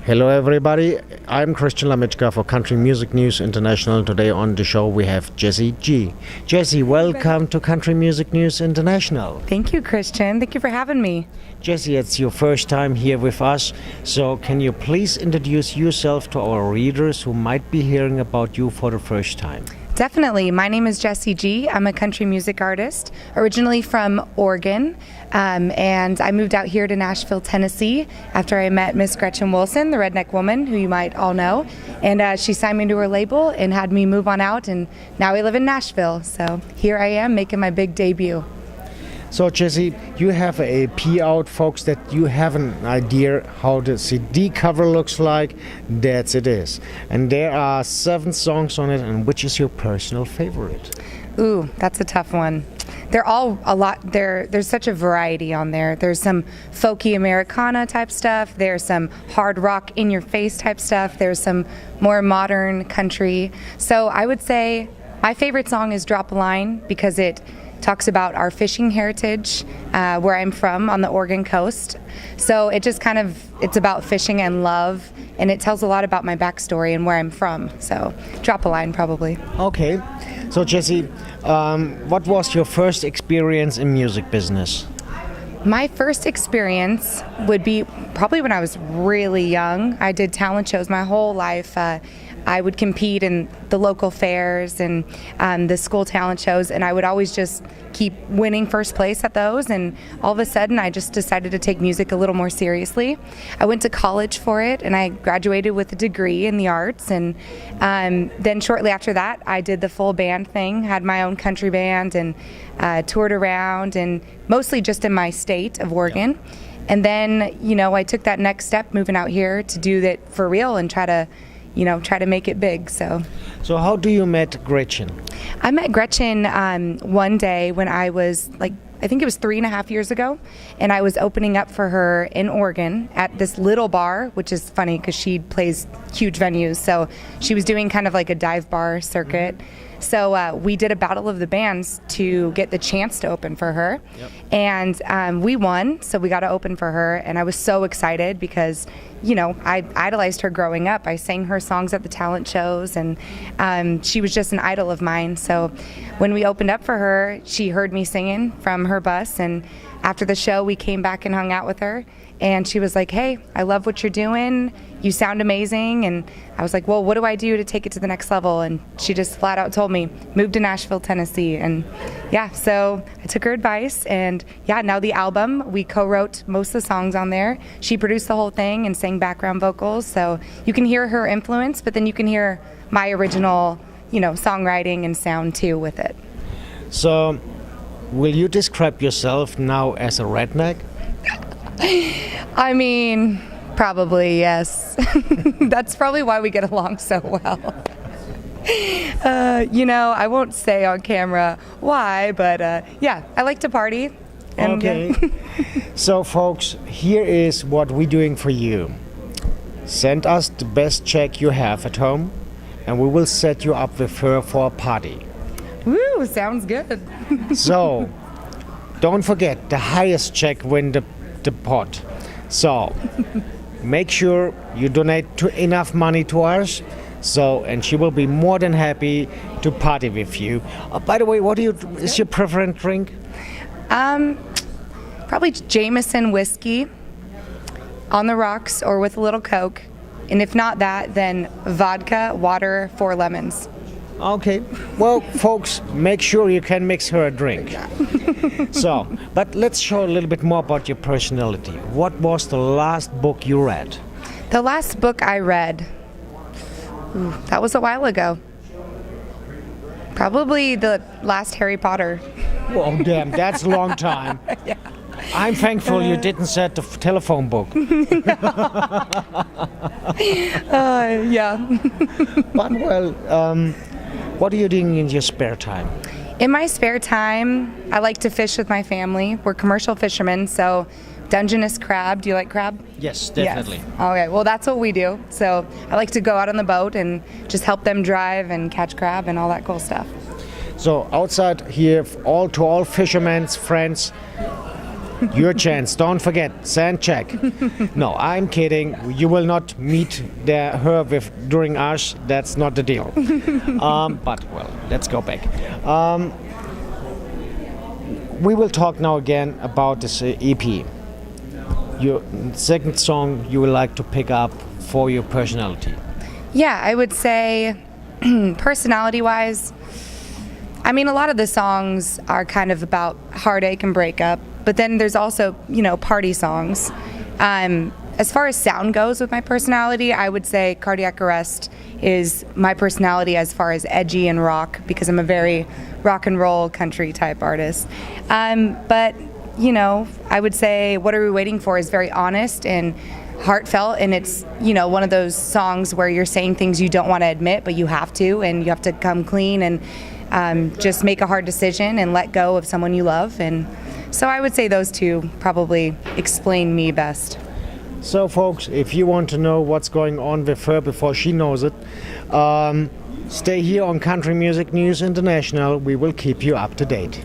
Hello everybody, I'm Christian Lamitschka for Country Music News International. Today on the show we have Jessie G. Jessie, welcome to Country Music News International. Thank you, Christian. Thank you for having me. Jessie, it's your first time here with us, so can you please introduce yourself to our readers who might be hearing about you for the first time? Definitely. My name is Jessie G. I'm a country music artist, originally from Oregon, and I moved out here to Nashville, Tennessee after I met Miss Gretchen Wilson, the redneck woman, who you might all know, and she signed me to her label and had me move on out, and now we live in Nashville. So here I am making my big debut. So Jessie, you have a EP out, folks, that you have an idea how the CD cover looks like. That's it is. And there are 7 songs on it, and which is your personal favorite? Ooh, that's a tough one. They're all a lot. There's such a variety on there. There's some folky Americana type stuff. There's some hard rock in your face type stuff. There's some more modern country. So I would say my favorite song is Drop a Line because it talks about our fishing heritage, where I'm from on the Oregon coast. So it just it's about fishing and love, and it tells a lot about my backstory and where I'm from. So Drop a Line probably. Okay. So Jessie, what was your first experience in music business? My first experience would be probably when I was really young. I did talent shows my whole life. I would compete in the local fairs and the school talent shows, and I would always just keep winning first place at those, and all of a sudden I just decided to take music a little more seriously. I went to college for it, and I graduated with a degree in the arts, and then shortly after that I did the full band thing, had my own country band, and toured around, and mostly just in my state of Oregon. And then, I took that next step moving out here to do that for real and try to make it big. So how do you met Gretchen? I met Gretchen one day when I was I think it was 3.5 years ago, and I was opening up for her in Oregon at this little bar, which is funny because she plays huge venues. So she was doing kind of like a dive bar circuit. So we did a battle of the bands to get the chance to open for her. Yep. And we won, so we got to open for her, and I was so excited because I idolized her growing up. I sang her songs at the talent shows, and she was just an idol of mine. So when we opened up for her, she heard me singing from her bus, and after the show we came back and hung out with her, and she was like, "Hey, I love what you're doing. You sound amazing." And I was like, "Well, what do I do to take it to the next level?" And she just flat out told me, "Move to Nashville, Tennessee." And so I took her advice, and now the album, we co-wrote most of the songs on there. She produced the whole thing and sang background vocals, so you can hear her influence, but then you can hear my original, songwriting and sound too with it. So, will you describe yourself now as a redneck? I mean, probably, yes. That's probably why we get along so well. I won't say on camera why, but I like to party. And, okay. So, folks, here is what we're doing for you. Send us the best check you have at home, and we will set you up with her for a party. Woo, sounds good. So, don't forget, the highest check win the pot. So make sure you donate enough money to us, and she will be more than happy to party with you. By the way, is your preferred drink? Probably Jameson whiskey on the rocks or with a little Coke, and if not that, then vodka, water, 4 lemons. Okay. Well, folks, make sure you can mix her a drink. But let's show a little bit more about your personality. What was the last book you read? The last book I read, that was a while ago. Probably the last Harry Potter. Oh, damn, that's a long time. Yeah. I'm thankful you didn't set the telephone book. Yeah. But, what are you doing in your spare time? In my spare time, I like to fish with my family. We're commercial fishermen, so Dungeness crab. Do you like crab? Yes, definitely. Yes. Okay, well, that's what we do. So I like to go out on the boat and just help them drive and catch crab and all that cool stuff. So outside here, to all fishermen's friends, Your chance. Don't forget, send check. No, I'm kidding. You will not meet her during us. That's not the deal. But well, let's go back. We will talk now again about this EP. Your second song you would like to pick up for your personality. Yeah, I would say personality-wise, I mean, a lot of the songs are kind of about heartache and breakup, but then there's also, party songs. As far as sound goes with my personality, I would say Cardiac Arrest is my personality as far as edgy and rock, because I'm a very rock and roll country type artist. But, I would say What Are We Waiting For is very honest and heartfelt, and it's, one of those songs where you're saying things you don't want to admit, but you have to, and you have to come clean and just make a hard decision and let go of someone you love. And so I would say those two probably explain me best. So folks, if you want to know what's going on with her before she knows it, stay here on Country Music News International. We will keep you up to date.